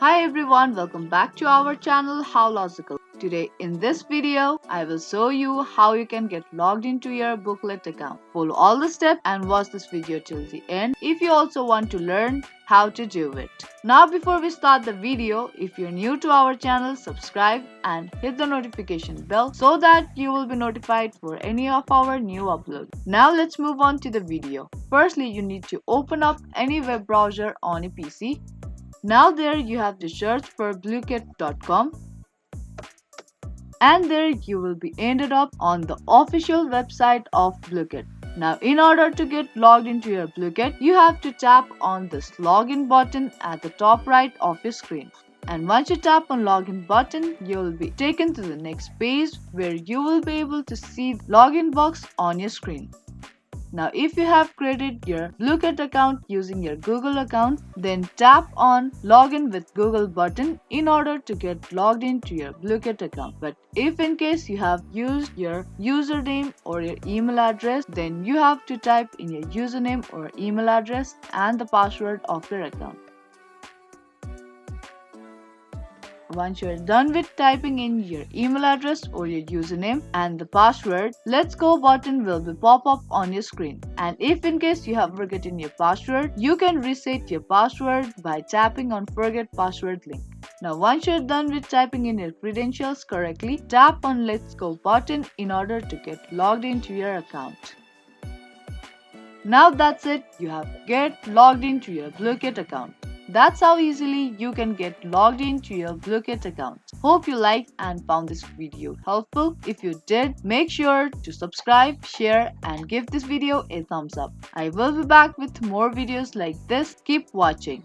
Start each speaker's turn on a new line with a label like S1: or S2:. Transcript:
S1: Hi everyone, welcome back to our channel How Logical. Today in this video, I will show you how you can get logged into your Booklet account. Follow all the steps and watch this video till the end if you also want to learn how to do it. Now before we start the video, if you're new to our channel, subscribe and hit the notification bell so that you will be notified for any of our new uploads. Now let's move on to the video. Firstly, you need to open up any web browser on a PC. Now there you have to search for blooket.com and there you will be ended up on the official website of Blooket. Now in order to get logged into your Blooket, you have to tap on this login button at the top right of your screen. And once you tap on login button, you will be taken to the next page where you will be able to see login box on your screen. Now if you have created your Blooket account using your Google account, then tap on login with Google button in order to get logged into your Blooket account. But if in case you have used your username or your email address, then you have to type in your username or email address and the password of your account. Once you are done with typing in your email address or your username and the password, Let's Go button will be pop up on your screen. And if in case you have forgotten your password, you can reset your password by tapping on Forget Password link. Now once you're done with typing in your credentials correctly, tap on Let's Go button in order to get logged into your account. Now that's it, you have get logged into your Blooket account. That's how easily you can get logged into your Blooket account. Hope you liked and found this video helpful. If you did, make sure to subscribe, share and give this video a thumbs up. I will be back with more videos like this. Keep watching.